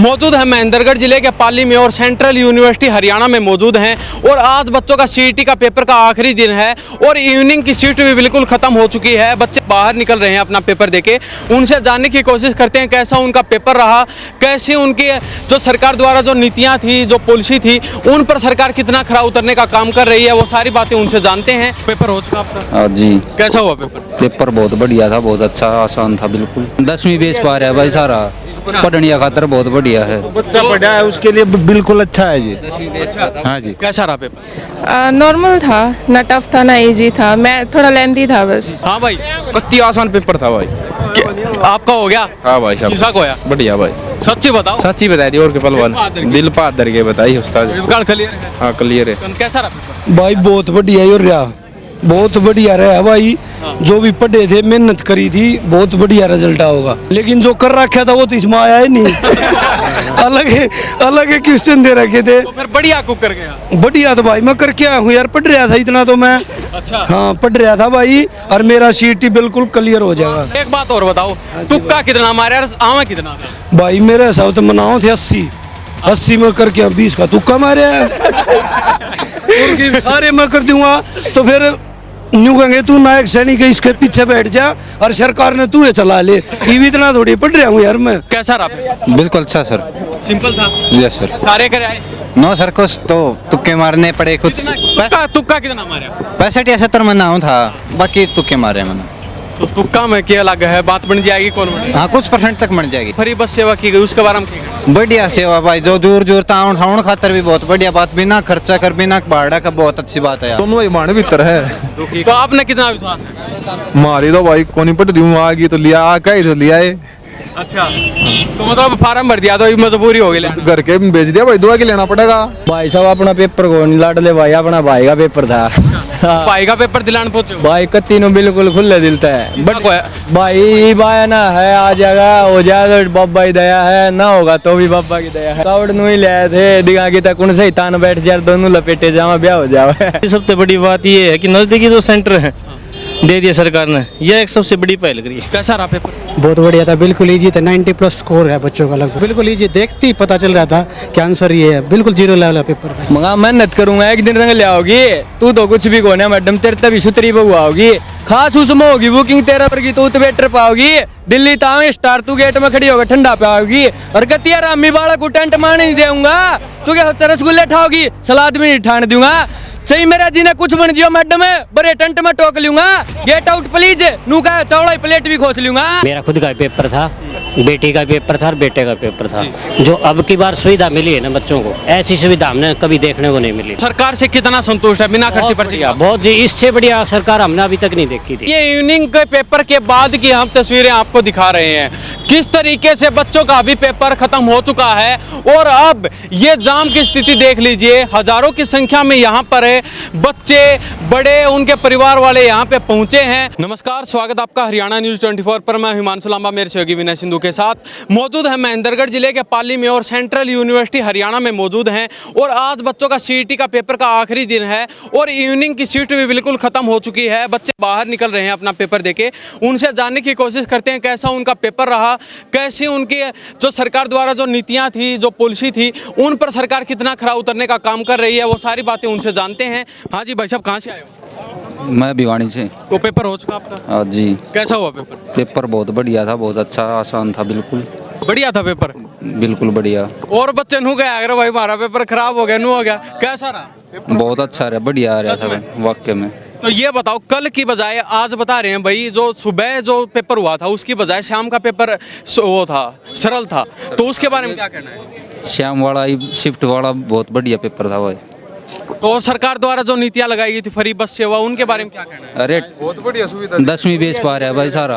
मौजूद है महेंद्रगढ़ जिले के पाली में और सेंट्रल यूनिवर्सिटी हरियाणा में मौजूद हैं और आज बच्चों का सीईटी का पेपर का आखिरी दिन है और इवनिंग की शिफ्ट भी बिल्कुल ख़त्म हो चुकी है। बच्चे बाहर निकल रहे हैं अपना पेपर देके, उनसे जानने की कोशिश करते हैं कैसा उनका पेपर रहा, कैसे उनकी जो सरकार द्वारा जो नीतियाँ थी, जो पॉलिसी थी, उन पर सरकार कितना खरा उतरने का काम कर रही है, वो सारी बातें उनसे जानते हैं। पेपर हो चुका आपका? जी। कैसा हुआ पेपर? पेपर बहुत बढ़िया था, बहुत अच्छा आसान था, बिल्कुल 10वीं बेस पा रहा है भाई सारा, पढ़ने का खातर बहुत बढ़िया है। बच्चा पढ़ा है उसके लिए बिल्कुल अच्छा है जी। हाँ जी। कैसा रहा पेपर? नॉर्मल था, ना टफ था ना इजी था, मैं थोड़ा लेंथी था बस। हाँ भाई, कत्ती आसान पेपर था भाई। आपका हो गया? हाँ भाई साहब। किसा को होया? बढ़िया भाई। सच्ची बताओ। सच्ची बता दी और के पलवान दिल पात दर के बताइए उस्ताद। क्लियर है? हाँ क्लियर है। कैसा रहा पेपर? भाई बहुत बढ़िया ही रहा, बहुत बढ़िया रहा भाई। जो भी पढ़े थे, मेहनत करी थी, बहुत बढ़िया रिजल्ट होगा। लेकिन जो कर रखा था वो तो इसमें आया ही नहीं। अलग क्वेश्चन दे रखे थे। तो फिर बढ़िया कुक कर गया। बढ़िया तो भाई मैं करके आया हूँ यार, पढ़ रहा था इतना तो मैं। अच्छा। हाँ पढ़ रहा था भाई, और मेरा सीईटी बिल्कुल क्लियर हो जाएगा। एक बात और बताओ, तुक्का कितना मारा और आवा कितना? भाई मेरे हिसाब से मनाओ थे 80 में करके 20 का तुक्का मारे है। सारे मैं कर दूंगा तो फिर न्यू कहेंगे तू नायक सैनिक इसके पीछे बैठ जा और सरकार ने तू ये चला ले। ये भी इतना थोड़ी पढ़ रहा हूँ यार मैं। कैसा रहा? बिल्कुल अच्छा सर। सिंपल था? Yes sir. सारे करे आए? नो सर, कुछ तो तुक्के मारने पड़े, कुछ तुक्का कितना मारा? 65 या 70 में नाम था, बाकी तुक्के मारे मैंने। तो तुक्का में क्या अलग है, बात बन जाएगी कौन बन? हाँ कुछ परसेंट तक बन जाएगी। फ्री बस सेवा की गई, उसके बारे में क्या? बढ़िया सेवा भाई, जो दूर दूर टाउन ठाउन खातर भी बहुत बढ़िया बात, बिना खर्चा कर बिना भाड़ा का, बहुत अच्छी बात है। दोनों भाई मान भीतर है। तो आपने कितना विश्वास है? मारी तो भाई कोनी पढ़ रही हूँ, आ गई तो लिया, आ गई तो लिया है। अच्छा, तो मतलब फार्म भर दिया तो मजबूरी हो गई? घर के भेज दिया भाई, दुआ के लेना पड़ेगा। भाई साहब अपना पेपर को नहीं लाड ले भाई, अपना भाई का पेपर था। भाई का पेपर दिलाने पहुंचे हो? भाई कत्तीनों बिल्कुल खुले दिलता है, बट भाई बाया ना है, आ जाएगा हो जाएगा, बाबा की दया है, ना होगा तो भी बाबा की दया है। कावड़ नु ही ले थे दिखा की तक उनसे ही तान बैठ जाए, दोनों लपेटे जावा ब्याह हो जाए। सबसे बड़ी बात ये है कि नजदीकी जो सेंटर है दे दिया सरकार ने, यह एक सबसे बड़ी पहल करी है। कैसा रहा पेपर? बहुत बढ़िया था, बिल्कुल इजी था, 90+ स्कोर है बच्चों का लगभग, बिल्कुल इजी, देखते ही पता चल रहा था कि आंसर ये है, बिल्कुल 0 लेवल पेपर था। मंगा मेहनत करूंगा, एक दिन रंग ले आओगी तू तो कुछ भी कोने मैडम, तेरे तभी सुतरी बहुआ होगी, खास उसमें होगी बुकिंग तेरा पर की, तू तो वेटर पाओगी दिल्ली तावे स्टार, तू गेट में खड़ी होगा ठंडा पाओगी, और कतिया रामी बाड़ा को टेंट मारने नहीं दूंगा, तू क्या रसगुल्ले ठाओगी, सलाद भी नहीं ठान दूंगा, चाहिए मेरा जी ने कुछ बन जियो मैडम, बड़े टेंट में टोक लूंगा, गेट आउट प्लीज, नू का चावड़ा प्लेट भी खोस लूंगा। मेरा खुद का पेपर था, बेटी का पेपर था और बेटे का पेपर था। जो अब की बार सुविधा मिली है ना बच्चों को, ऐसी सुविधा हमने कभी देखने को नहीं मिली। सरकार से कितना संतुष्ट है बिना खर्चे पर? बहुत जी, इससे बढ़िया सरकार हमने अभी तक नहीं देखी थी। ये इवनिंग के पेपर के बाद की हम तस्वीरें आपको दिखा रहे हैं, किस तरीके से बच्चों का अभी पेपर खत्म हो चुका है और अब ये जाम की स्थिति देख लीजिए, हजारों की संख्या में यहाँ पर है, बच्चे बड़े उनके परिवार वाले यहाँ पे पहुंचे हैं। नमस्कार, स्वागत आपका हरियाणा न्यूज़ 24 पर। मैं हिमांशु लांबा मेरे सहयोगी विनय सिंधु के साथ मौजूद है महेंद्रगढ़ जिले के पाली में और सेंट्रल यूनिवर्सिटी हरियाणा में मौजूद हैं और आज बच्चों का सीईटी का पेपर का आखिरी दिन है और इवनिंग की शिफ्ट भी बिल्कुल ख़त्म हो चुकी है। बच्चे बाहर निकल रहे हैं अपना पेपर देके, उनसे जानने की कोशिश करते हैं कैसा उनका पेपर रहा, कैसी उनकी जो सरकार द्वारा जो नीतियाँ थी, जो पॉलिसी थी, उन पर सरकार कितना खरा उतरने का काम कर रही है, वो सारी बातें उनसे जानते हैं। हाँ जी भाई साहब, कहाँ से आए हो? मैं भिवानी से। तो पेपर हो चुका आपका? हाँ जी। कैसा हुआ पेपर? पेपर बहुत बढ़िया था, बहुत अच्छा आसान था, बिल्कुल बढ़िया था पेपर? बिल्कुल बढ़िया। और बच्चे नू गया अगर भाई हमारा पेपर खराब हो गया, नू हो गया, कैसा रहा? बहुत अच्छा रहा, बढ़िया आ रहा था वाकई में। तो ये बताओ, कल की बजाय आज बता रहे हैं भाई, जो सुबह जो पेपर हुआ था उसकी बजाय शाम का पेपर वो था, सरल था, तो उसके बारे में क्या कहना है? शाम वाला शिफ्ट वाला बहुत बढ़िया पेपर था भाई। तो सरकार द्वारा जो नीतियाँ लगाई गई थी, फ्री बस सेवा, उनके बारे में क्या कहना है? अरे बहुत बढ़िया सुविधा, 10वीं बेस पा रहा है भाई सारा,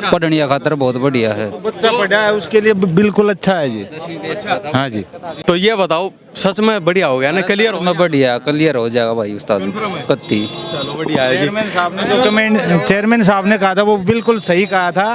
पढ़ने का खातर बहुत बढ़िया है। बच्चा पढ़ा है उसके लिए बिल्कुल अच्छा है जी। हाँ जी। तो ये बताओ, सच में बढ़िया हो गया ना, क्लियर हो गया? बढ़िया क्लियर हो जाएगा भाई उस्ताद कत्ती। चलो बढ़िया है। चेयरमैन साहब ने जो कमेंट चेयरमैन साहब ने कहा था वो बिल्कुल सही कहा था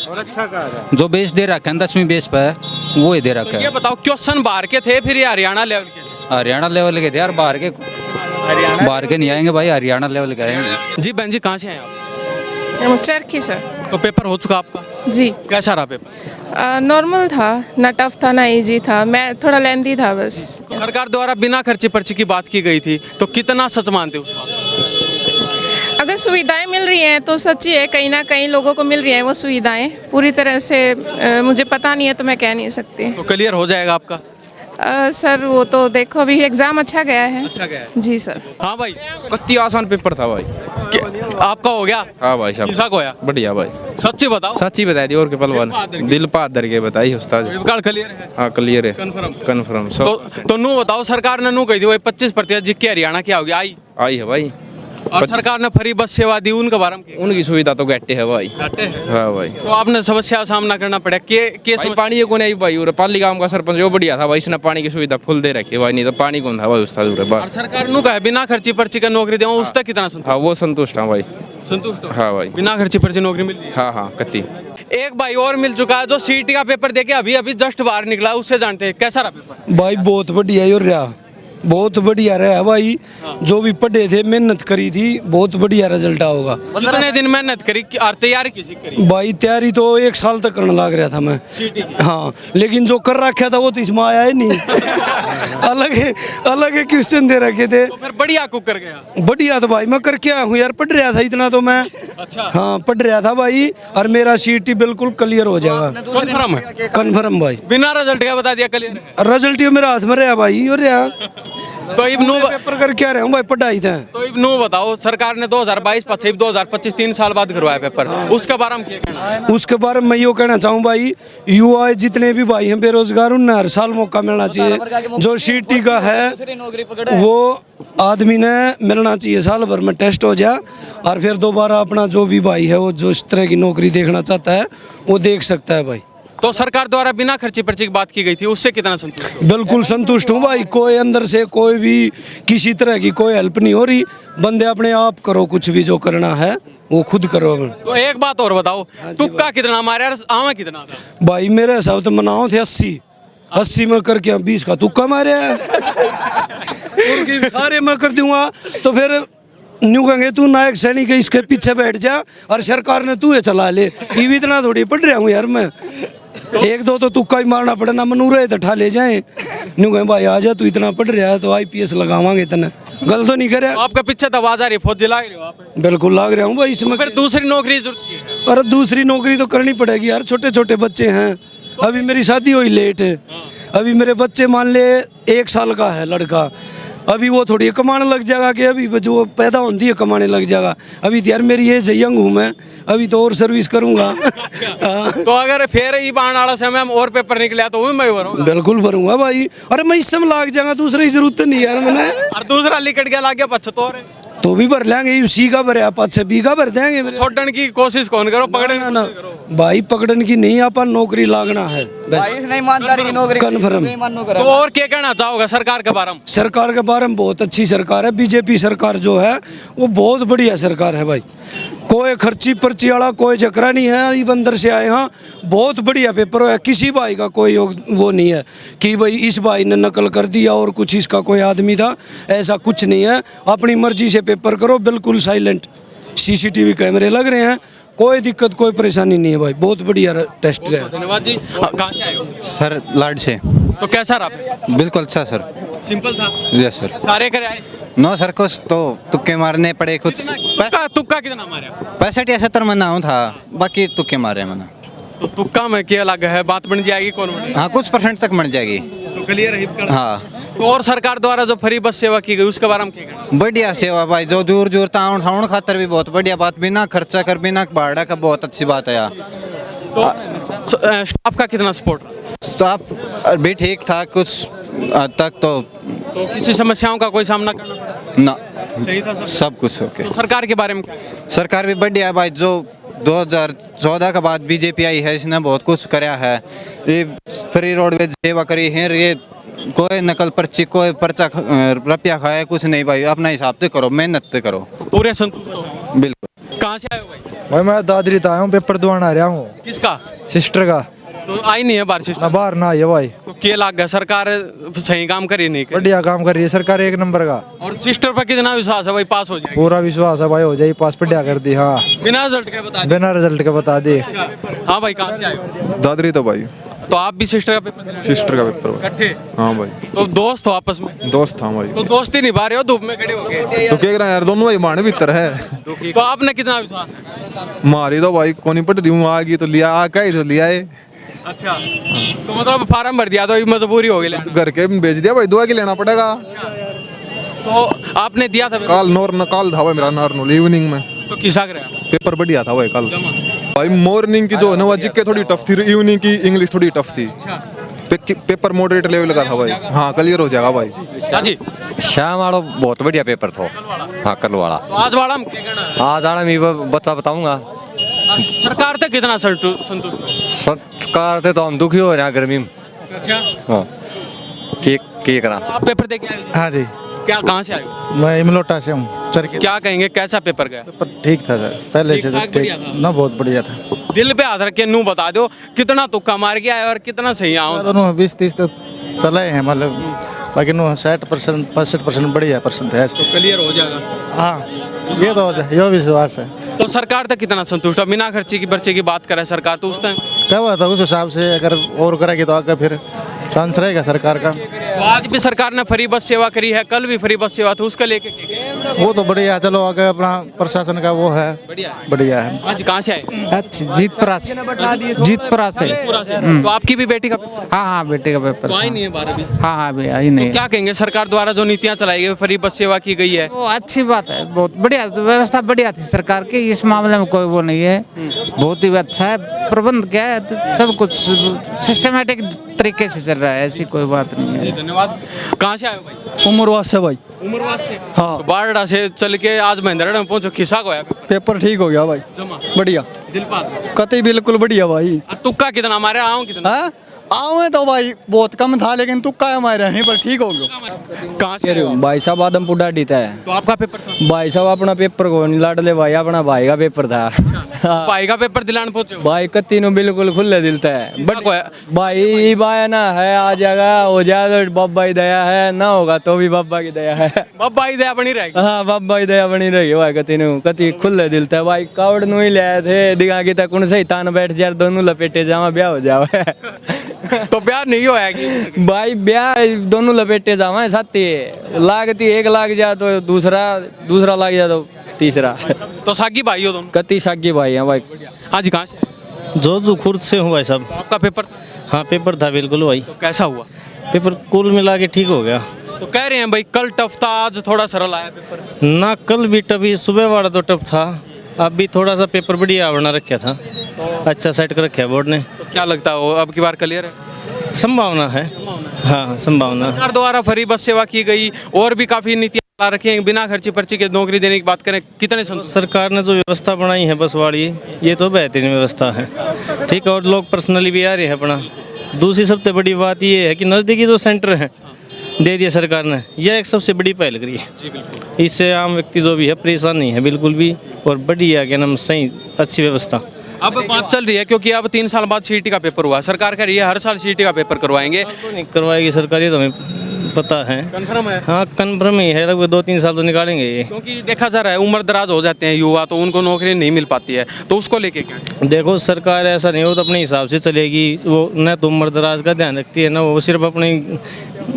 और अच्छा कहा था। जो बेस दे रखा है 10वीं बेस पे वो ही दे रखा ये है। बताओ, क्वेश्चन बाहर के थे फिर ये हरियाणा लेवल के? हरियाणा लेवल के थे यार, बाहर के नहीं आएंगे भाई, हरियाणा लेवल के आएंगे। जी बहन जी, कहाँ से हैं आप? चरखी सर। तो पेपर हो चुका आपका, जी कैसा रहा पेपर? नॉर्मल था, ना टफ था ना इजी था, मैं थोड़ा लेंदी था बस। तो सरकार द्वारा बिना खर्ची पर्ची की बात की गई थी, तो कितना सच मानते हो उस बात को? अगर सुविधाएं मिल रही हैं तो सच्ची है, कहीं ना कहीं लोगों को मिल रही हैं वो सुविधाएं। पूरी तरह से मुझे पता नहीं है तो मैं कह नहीं सकती। तो क्लियर हो जाएगा आपका? सर वो तो देखो, अभी एग्ज़ाम अच्छा गया है। अच्छा गया है। जी सर। हाँ भाई, कत्ती आसान पेपर था भाई। आपका हो गया? हाँ भाई साहब, किसा को होया? बढ़िया भाई, सच्ची बताओ। सच्ची बता दी और के पलवान दिल पात धर के बताई उस्ताद। रिकॉर्ड क्लियर है? हाँ क्लियर है, कंफर्म। कन्फर्म तो नू बताओ, सरकार ने नू कही थी वही 25% जिसके हरियाणा की होगी आई, आई है भाई। और सरकार ने फ्री बस सेवा दी, उनके बारे में क्या? उनकी सुविधा तो गट्टे है भाई। घाटे है। हाँ भाई, तो आपने समस्या का सामना करना पड़ा भाई पानी को नहीं भाई, और पाली गांव का सरपंच जो बढ़िया था भाई, इसने पानी की सुविधा फुल दे रखी है भाई, नहीं तो पानी कौन था भाई उस्ताद और बस। सरकार नु कहे बिना खर्ची पर्ची का नौकरी देवा, उस तक कितना संतुष्ट? हाँ वो संतुष्ट है भाई। संतुष्ट हो? हाँ भाई, बिना खर्ची पर्ची नौकरी मिल रही है। हाँ हाँ कत्ती। एक भाई और मिल चुका है जो सीटी का पेपर देके अभी अभी जस्ट बाहर निकला, उससे जानते हैं कैसा रहा पेपर? भाई बहुत बढ़िया ही रहा, बहुत बढ़िया रहा भाई। जो भी पढ़े थे, मेहनत करी थी, बहुत बढ़िया रिजल्ट होगा। कितने दिन मेहनत करी और तैयारी किसी करी? भाई तैयारी तो 1 साल तक करने लग रहा था मैं। सीटी की? हाँ, लेकिन जो कर रखा था वो तो इसमें आया ही नहीं। अलग है क्वेश्चन दे रखे थे। तो फिर बढ़िया कुक कर गया। बढ़िया तो भाई मैं करके आया हूँ यार, पढ़ रहा था इतना तो मैं। अच्छा। हाँ पढ़ रहा था भाई, और मेरा सीटी बिल्कुल क्लियर हो जाएगा। कन्फर्म है? कन्फर्म भाई, बिना रिजल्ट का बता दिया क्लियर है। रिजल्ट ये मेरे हाथ में रहा भाई, और रहा तो इब नो पेपर करके आ रहा हूँ भाई, पढ़ाई था। तो इब नो बताओ, सरकार ने 2022 2025 3 साल बाद करवाया पेपर, उसके बारे में क्या कहना है? उसके बारे में मैं यो कहना चाहूँ भाई, युवा जितने भी भाई हैं बेरोजगार, उन्हें हर साल मौका मिलना चाहिए। जो सीटी का है वो आदमी ने मिलना चाहिए, साल भर में टेस्ट हो जाए, और फिर दोबारा अपना जो भी भाई है वो जो इस तरह की नौकरी देखना चाहता है वो देख सकता है भाई। तो सरकार द्वारा बिना खर्ची पर्ची की बात की गई थी, उससे कितना संतुष्ट? बिल्कुल संतुष्ट हूँ भाई। कोई अंदर से कोई भी किसी तरह की कोई हेल्प नहीं हो रही, बंदे अपने आप करो, कुछ भी जो करना है वो खुद करो। तो एक बात और बताओ, तुक्का कितना मारा और आवा कितना था? भाई मेरे हिसाब तो मनाओ थे 80 में करके 20 का तुक्का मारे है। सारे मैं कर दूंगा तो फिर न्यू कहेंगे तू नायक सैनिक है, इसके पीछे बैठ जा और सरकार ने तू ये चला ले। ये भी इतना थोड़ी पढ़ रहा हूँ यार मैं, एक दो तो तुक्का ही मारना पड़े ना, मनूरे तो ठा ले जाए। न्यू कहें भाई आ जा, तू इतना पढ़ रहा है तो IPS लगावांगे इतना। गलत तो नहीं करे? आपका पीछे तो आवाज आ रही, फौज जिला रहे हो आप। बिल्कुल लाग रहा हूँ भाई इसमें। फिर दूसरी नौकरी की जरूरत है। अरे दूसरी नौकरी तो करनी पड़ेगी यार, छोटे छोटे बच्चे हैं, अभी मेरी शादी हुई लेट है, अभी मेरे बच्चे मान ले 1 साल का है लड़का, अभी वो थोड़ी कमाने लग जाएगा कि अभी जो पैदा होती है कमाने लग जाएगा। अभी तो यार मेरी एज यंग हूँ मैं, अभी तो और सर्विस करूँगा। तो अगर फिर ये बाण वाला समय हम और पेपर निकले तो मैं भरूंगा। बिल्कुल भरूंगा भाई। अरे मैं इस समय लाग जाऊंगा, दूसरी जरूरत नहीं यार मैंने। और दूसरा लिकट गया लाग गया 75 तो भी भर लेंगे, सी का भर 5 का भर देंगे मेरे। छोड़ने की कोशिश कौन करो, पकड़ने ना भाई, पकड़ने की नहीं, अपन नौकरी लागना है बस, कन्फर्म। तो और क्या कहना चाहोगे सरकार के बारे में? सरकार के बारे में बहुत अच्छी सरकार है, बीजेपी सरकार जो है वो बहुत बढ़िया सरकार है भाई। कोई खर्ची पर्ची वाला कोई चक्रा नहीं है, ये बंदर से आए हाँ, बहुत बढ़िया पेपर है। किसी भाई का कोई वो नहीं है कि भाई इस भाई ने नकल कर दिया और कुछ इसका कोई आदमी था, ऐसा कुछ नहीं है। अपनी मर्जी से पेपर करो, बिल्कुल साइलेंट, CCTV कैमरे लग रहे हैं, कोई दिक्कत कोई परेशानी नहीं है भाई, बहुत बढ़िया टेस्ट गया। धन्यवाद जी। कहाँ से आए हो? सर लाड से। तो कैसा रहा? बिल्कुल अच्छा सर। सिंपल था? Yes sir. सारे करे आए? नो सर, कुछ तो तुक्के मारने पड़े, कुछ तुक्का कितना मारा? 65 या 70 मना हूँ था, बाकी तुक्के मारे मना। तो तुक्का में क्या लगा है, बात बन जाएगी कौन बनेगा? हाँ कुछ % तक बन जाएगी। तो क्लियर है कर। हाँ। तो और सरकार द्वारा जो फ्री बस सेवा की गई उसके बारे में क्या कहना? बढ़िया सेवा भाई, जो दूर दूर टाउन ठाउन खातर भी बहुत बढ़िया बात, बिना खर्चा कर बिना भाड़ा का, बहुत अच्छी बात है यार। तो स्टाफ का कितना सपोर्ट? स्टाफ भी ठीक था कुछ हद तक। तो किसी समस्याओं का कोई सामना करना पड़ा? ना, सही था सब कुछ ओके। तो सरकार के बारे में क्या? सरकार भी बढ़िया भाई, जो 2014 के बाद बीजेपी आई है, इसने बहुत कुछ कराया है। ये फ्री रोडवेज सेवा करी है, ये कोई नकल पर्ची कोई पर्चा रुपया खाया कुछ नहीं भाई, अपना हिसाब से करो, मेहनत से करो। तो पूरे संतुष्ट हो? बिल्कुल। कहाँ से आए हो भाई? भाई मैं दादरी आया हूँ, पेपर दुआन आ रहा हूँ। किसका? सिस्टर का। तो आई नहीं है बारिश ना बाहर ना आइए भाई। तो के लाग गया, सरकार सही काम करी नहीं करी? बढ़िया काम कर रही है सरकार, एक नंबर का। और सिस्टर पर कितना विश्वास है भाई, पास हो जाएगी? पूरा विश्वास है भाई, हो जाए पास, बढ़िया कर दी। हाँ बिना रिजल्ट के बता बिना रिजल्ट के बता दी। हाँ भाई, कहाँ से आए हो? दादरी तो भाई, तो आप भी सिस्टर का पेपर दिलाने? सिस्टर का पेपर भाई। इकट्ठे? हाँ भाई, तो दोस्त हो आपस में? दोस्त था भाई। तो दोस्ती निभा रहे हो धूप में खड़े होके? तो क्या करें यार, दोनों भाई माने भीतर है। तो आपने कितना विश्वास है? मारी तो भाई कोनी पट रही हूँ, आ गई तो लिया, आ गई तो लिया है। अच्छा, तो मतलब फार्म भर दिया तो मजबूरी हो गई लेना? घर के भेज दिया भाई, दुआ की लेना पड़ेगा। तो आपने दिया था? काल था भाई मेरा नॉर्मल इवनिंग में। तो किसा कराया? पेपर बढ़िया था भाई कल। भाई मॉर्निंग की जो है ना वो जीके थोड़ी टफ थी, इवनिंग की इंग्लिश थोड़ी टफ थी। पेपर मॉडरेट लेवल का था भाई। हाँ क्लियर हो जाएगा भाई। हाँ जी, शाम वाला बहुत बढ़िया पेपर था। हाँ कल वाला। तो आज वाला हम क्या कहना है? आज वाला मैं बताऊंगा। सरकार तक कितना संतुष्ट हो? सरकार से तो हम दुखी हो रहे हैं गर्मी में। अच्छा, हाँ क्या करा। आप पेपर दे के आए? हाँ जी, क्या, कहाँ से आए हो? मैं इमलोटा से हूँ, चरखी। क्या कहेंगे, कैसा पेपर गया? पेपर ठीक था सर, पहले से तो ठीक-ठाक बढ़िया ठीक था? ना, बहुत बढ़िया था। दिल पे हाथ रख के नू बता दो कितना तुक्का मार के आए और कितना सही आओ? दोनों 20-30 तो चले हैं, मतलब बाकी नो 60% 65% बढ़िया परसेंट है। तो क्लियर हो जाएगा। हाँ ये तो हो जाए, ये विश्वास है। तो सरकार तक कितना संतुष्ट है? बिना खर्चे की बच्चे की बात करे सरकार तो उस टाइम क्या हुआ था, उस हिसाब से अगर और करेगी तो आगे फिर चांस रहेगा सरकार का। तो आज भी सरकार ने फ्री बस सेवा करी है, कल भी फ्री बस सेवा थी, उसका लेके वो तो बढ़िया है, चलो आगे अपना प्रशासन का वो है बढ़िया है। आज कहाँ से आए? अच्छा, जीतपुरा से। पूरा से। तो आपकी भी बेटी का पेपर? हाँ हाँ, बेटे का पेपर। तो आई नहीं है 12 भी? हाँ हाँ भैया, आई तो नहीं। क्या कहेंगे, सरकार द्वारा जो नीतियां चलाई गई, फ्री बस सेवा की गई है? वो अच्छी बात है, बहुत बढ़िया व्यवस्था, बढ़िया थी सरकार की, इस मामले में कोई वो नहीं है, बहुत ही अच्छा है। प्रबंध क्या है, सब कुछ सिस्टमेटिक तरीके से चल रहा है, ऐसी कोई बात नहीं है। जी धन्यवाद। कहाँ से आए हो भाई? उम्रवास से भाई। उमरवास से? हाँ। तो बारडा से चल के आज महेंद्रगढ़ में पहुंचो, खिसा को आया पेपर ठीक हो गया भाई, जमा बढ़िया, दिल पात? कतई बिल्कुल बढ़िया भाई। तुक्का कितना मारे, आऊँ कितना? हाँ आवे तो भाई बहुत कम था, लेकिन तुक्का हमारे हैं पर ठीक हो गया। कहाँ से आए हो? भाई साहब आदमपुर डाडी था। तो आपका पेपर था? भाई साहब अपना पेपर को नहीं लाडले भाई, अपना भाई का पेपर था। भाई का पेपर दिलाने पहुंचे हो? भाई कत्ती नु बिल्कुल खुले दिल है। बट भाई बाया ना है, आ जाएगा, हो जाएगा तो बाबा की दया है, ना होगा तो भी बाबा की दया है। बाबा की दया बनी रहेगी। हाँ बाबा की दया बनी रही भाई, कत्ती खुले दिल है भाई। कावड़ नु ही ले आए थे, दिखा की तक उनसे ही तान बैठ जाए, दोनों लपेटे जावा, ब्याह हो जावे। तो ब्याह नहीं होएगी भाई, ब्याह दोनों लपेटे जावा साथी, लागती एक लाग जाए तो दूसरा लाग जाए तो तीसरा। तो सागी भाई हो दोनों? कत्ती सागी भाई हैं भाई। हाँ जी, कहाँ से? जो खुर्द से हूँ भाई साहब। आपका पेपर? हाँ पेपर था बिल्कुल भाई। तो कैसा हुआ पेपर? कुल मिला के ठीक हो गया। तो कह रहे हैं भाई कल टफ था, आज थोड़ा सरल आया पेपर? ना कल भी टफ ही, सुबह वाला तो टफ था, अब भी थोड़ा सा पेपर बढ़िया बना रखा था, अच्छा सेट कर रखा है बोर्ड ने। तो क्या लगता है वो अब की बार क्लियर है? संभावना है, हाँ संभावना। सरकार द्वारा फ्री बस सेवा की गई और भी काफी नीतियां ला रखी हैं, बिना खर्ची पर्ची के नौकरी देने की बात करें, कितने सरकार ने जो व्यवस्था बनाई है बस वाली, ये तो बेहतरीन व्यवस्था है, ठीक है। और लोग पर्सनली भी आ रहे हैं अपना। दूसरी सबसे बड़ी बात ये है कि नज़दीकी जो सेंटर है दे दिया सरकार ने, यह एक सबसे बड़ी पहल करी है। इससे आम व्यक्ति जो भी है परेशान नहीं है बिल्कुल भी, और बढ़िया क्या नाम सही अच्छी व्यवस्था। अब बात चल रही है क्योंकि अब 3 साल बाद सीईटी का पेपर हुआ, सरकार कह रही है हर साल सीईटी का पेपर करवाएंगे। नहीं करवाएगी सरकार, ये तो हमें पता है। कंफर्म है? हाँ कंफर्म ही है, लगभग 2-3 साल तो निकालेंगे ये। क्योंकि देखा जा रहा है उम्र दराज हो जाते हैं युवा, तो उनको नौकरी नहीं मिल पाती है, तो उसको लेके क्या? देखो सरकार ऐसा नहीं हो तो अपने हिसाब से चलेगी, वो न तो उम्र दराज का ध्यान रखती है, ना वो सिर्फ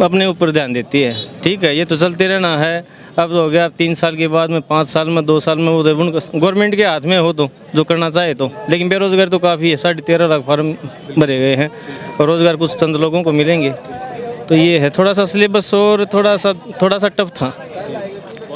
अपने ऊपर ध्यान देती है, ठीक है। ये तो चलते रहना है। अब हो गया, अब 3 साल के बाद में, 5 साल में, 2 साल में, वो गवर्नमेंट के हाथ में हो तो जो करना चाहे तो। लेकिन बेरोजगार तो काफ़ी है, 13.5 लाख फार्म भरे गए हैं और रोजगार कुछ चंद लोगों को मिलेंगे। तो ये है थोड़ा सा सिलेबस और थोड़ा सा टफ था।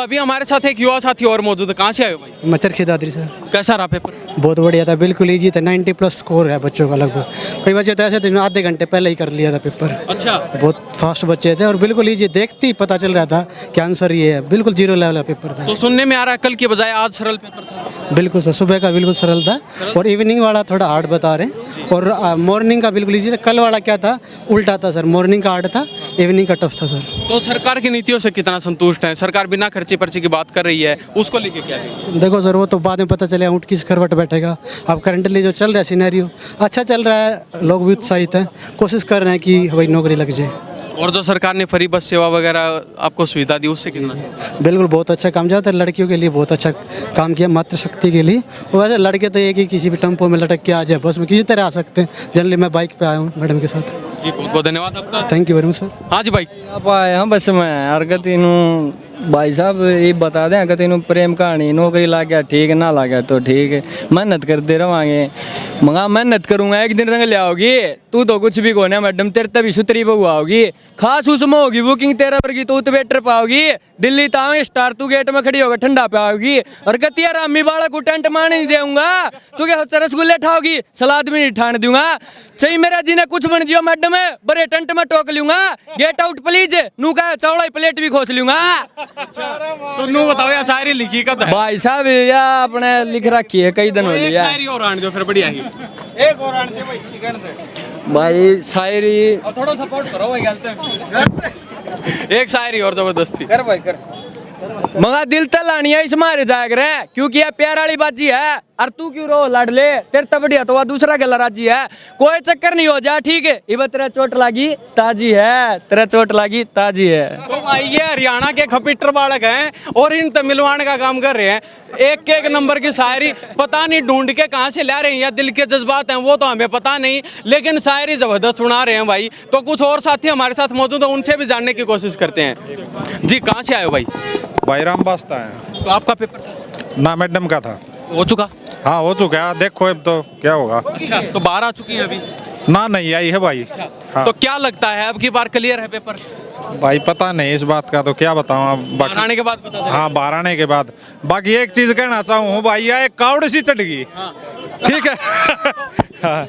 अभी हमारे साथ एक युवा साथी और मौजूद है। कहाँ से आए हो भाई? मैं चरखी दादरी से। कैसा रहा पेपर? बहुत बढ़िया था, बिल्कुल ईजी था, 90+ स्कोर है बच्चों का लगभग। कई बच्चे तो ऐसे थे आधे घंटे पहले ही कर लिया था पेपर। अच्छा, बहुत फास्ट बच्चे थे और बिल्कुल ईजी, देखते ही पता चल रहा था कि आंसर ये है, बिल्कुल 0 लेवल का पेपर था। तो सुनने में आ रहा है कल की बजाय आज सरल पेपर था? बिल्कुल सर, सुबह का बिल्कुल सरल था और इवनिंग वाला थोड़ा हार्ड बता रहे हैं, और मॉर्निंग का बिल्कुल ईजी था। कल वाला क्या था, उल्टा था सर, मॉर्निंग का हार्ड था, इवनिंग का टफ था सर। तो सरकार की नीतियों से कितना संतुष्ट हैं? सरकार बिना खर्ची पर्ची की बात कर रही है, उसको लेके क्या है? देखो सर, वो तो बाद में पता चले ऊँट किस करवट बैठेगा। अब करंटली जो चल रहा है सिनेरियो अच्छा चल रहा है, लोग भी उत्साहित हैं, कोशिश कर रहे हैं कि भाई नौकरी लग जाए। और जो सरकार ने फ्री बस सेवा वगैरह आपको सुविधा दी, उससे कितना? बिल्कुल बहुत अच्छा काम, ज़्यादातर लड़कियों के लिए बहुत अच्छा काम किया, मातृशक्ति के लिए। और वैसे लड़के तो एक ही किसी भी टेम्पो में लटक के आ जाए, बस में किसी तरह आ सकते हैं। जनरली मैं बाइक पे आया हूँ मैडम के साथ। जी बहुत बहुत धन्यवाद आपका। Thank you very much sir. हाँ जी भाई, आप आए हम बस में और तीनों भाई साहब ये बता दें कि तीनों प्रेम कहानी नौकरी ला गया ठीक है, ना ला गया तो ठीक है, मेहनत करते रवांगे। मंगा मेहनत करूंगा एक दिन रंग ले आओगी, तू तो कुछ भी कोने मैडम, तेरे तभी सुतरी बहु आओगी, खास उसमें होगी बुकिंग तेरा वर्गी तो वेटर पाओगी, दिल्ली ताव स्टार तू गेट में खड़ी होकर ठंडा पाओगी, और गतिया रामी बाड़ा को टेंट मारने नहीं दूंगा, तू क्या रसगुल्ले ठाओगी, सलाद भी नहीं ठान दूंगा, चाहिए मेरा जी ने कुछ बन जियो मैडम बड़े टेंट में टोक लूंगा, गेट आउट प्लीज, नू का चौड़ा प्लेट भी खोस लूंगा। तो नू बताओ यार, शायरी लिखी कब है? भाई साहब या अपने लिख रखी है कई दिन हो एक गया। शायरी और आने दो फिर, बढ़िया ही एक और आने दो भाई, इसकी कहने दे भाई शायरी और थोड़ा सपोर्ट करो भाई, गलते एक शायरी और जबरदस्ती कर भाई कर। मगा दिल तक लानी है इस मारे जाग रहे, क्योंकि ये प्यार वाली बाजी है, और तू क्यों रो लड़ ले, तेरे तो बढ़िया तो वह दूसरा गला राजी है, कोई चक्कर नहीं हो जा ठीक है, इब तेरा चोट लगी ताजी है, तेरा चोट लगी ताजी है। तो भाई ये हरियाणा के खपीटर बालक हैं और इन तमिलवाड़ का काम कर रहे हैं, एक नंबर की शायरी पता नहीं ढूंढ के कहाँ से ला रहे हैं, या दिल के जज्बात हैं वो तो हमें पता नहीं, लेकिन शायरी जबरदस्त सुना रहे हैं भाई। तो कुछ और साथी हमारे साथ मौजूद है, उनसे भी जानने की कोशिश करते हैं। जी कहाँ से आए हो भाई? भाई राम बास्ता है। तो आपका पेपर था? ना मैडम का था। हो चुका? हाँ हो चुका है, देखो अब तो क्या होगा। अच्छा, तो बाहर आ चुकी है अभी? ना नहीं आई है भाई। हाँ। तो क्या लगता है अब की बार क्लियर है पेपर? भाई पता नहीं इस बात का, तो क्या बताऊँ अब। बाहर आने के बाद पता चलेगा। हाँ बाहर आने के बाद। बाकी एक चीज कहना चाहूँ भाई, यह एक कावड़ सी चढ़ गई। ठीक है। हाँ।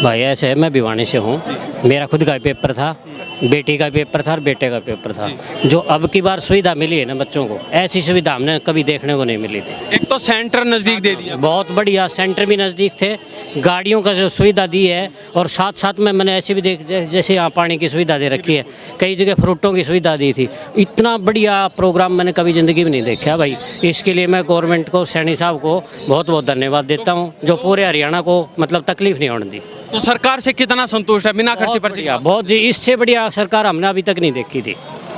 भाई ऐसे है, मैं भिवानी से हूँ, मेरा खुद का पेपर था, बेटी का पेपर था और बेटे का पेपर था। जो अब की बार सुविधा मिली है ना बच्चों को, ऐसी सुविधा हमने कभी देखने को नहीं मिली थी। एक तो सेंटर नज़दीक दे दिया, बहुत बढ़िया, सेंटर भी नज़दीक थे, गाड़ियों का जो सुविधा दी है, और साथ साथ में मैंने ऐसे भी देख जैसे यहाँ पानी की सुविधा दे रखी है, कई जगह फ्रूटों की सुविधा दी थी। इतना बढ़िया प्रोग्राम मैंने कभी ज़िंदगी में नहीं देखा भाई। इसके लिए मैं गवर्नमेंट को, सैनी साहब को बहुत बहुत धन्यवाद देता हूँ, जो पूरे हरियाणा को मतलब तकलीफ नहीं होने दी। तो सरकार से कितना संतुष्ट है बिना खर्ची पर्ची? बहुत जी, इससे बढ़िया सरकार हमने अभी तक नहीं देखी थी।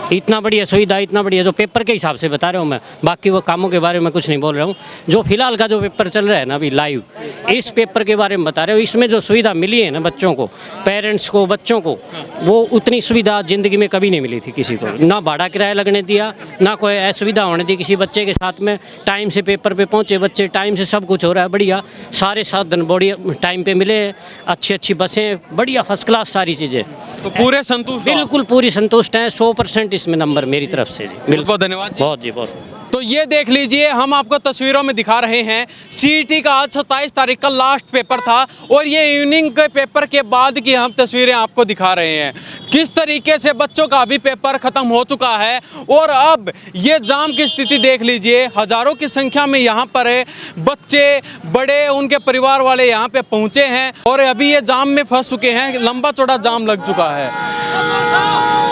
इतना बढ़िया सुविधा, इतना बढ़िया, जो पेपर के हिसाब से बता रहा हूँ मैं, बाकी वो कामों के बारे में कुछ नहीं बोल रहा हूँ। जो फिलहाल का जो पेपर चल रहा है ना अभी लाइव, इस पेपर के बारे में बता रहे हो। इसमें जो सुविधा मिली है ना बच्चों को, पेरेंट्स को, बच्चों को, वो उतनी सुविधा ज़िंदगी में कभी नहीं मिली थी किसी को। ना भाड़ा किराया लगने दिया, ना कोई असुविधा होने दी किसी बच्चे के साथ में। टाइम से पेपर पे पहुँचे बच्चे, टाइम से सब कुछ हो रहा है बढ़िया, सारे साधन बढ़िया टाइम पे मिले, अच्छी अच्छी बसें, बढ़िया फर्स्ट क्लास सारी चीज़ें। तो पूरे संतुष्ट? बिल्कुल पूरी संतुष्ट हैं, 100% इसमें नंबर मेरी तरफ से जी। बहुत बहुत धन्यवाद। बहुत जी बहुत। तो ये देख लीजिए, हम आपको तस्वीरों में दिखा रहे हैं, सीईटी का आज 27 तारीख का लास्ट पेपर था, और ये इवनिंग के पेपर के बाद की हम तस्वीरें आपको दिखा रहे हैं। किस तरीके से बच्चों का अभी पेपर ख़त्म हो चुका है, और अब ये जाम की स्थिति देख लीजिए, हज़ारों की संख्या में यहाँ पर बच्चे, बड़े, उनके परिवार वाले यहाँ पे पहुँचे हैं, और अभी ये जाम में फंस चुके हैं, लंबा चौड़ा जाम लग चुका है।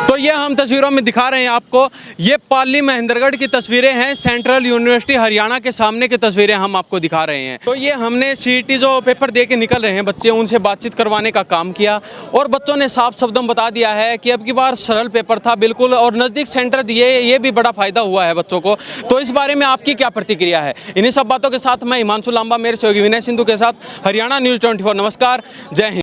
तो ये हम तस्वीरों में दिखा रहे हैं आपको, ये पाली महेंद्रगढ़ की तस्वीरें हैं, सेंट्रल यूनिवर्सिटी हरियाणा के सामने की तस्वीरें हम आपको दिखा रहे हैं। तो ये हमने सीईटी जो पेपर दे के निकल रहे हैं बच्चे, उनसे बातचीत करवाने का काम किया, और बच्चों ने साफ शब्दों में बता दिया है कि अब की बार सरल पेपर था बिल्कुल, और नज़दीक सेंटर दिए, ये भी बड़ा फ़ायदा हुआ है बच्चों को। तो इस बारे में आपकी क्या प्रतिक्रिया है? इन्हीं सब बातों के साथ मैं हिमांशु लांबा, मेरे सहयोगी विनय सिंधु के साथ, हरियाणा न्यूज़ 24। नमस्कार, जय हिंद।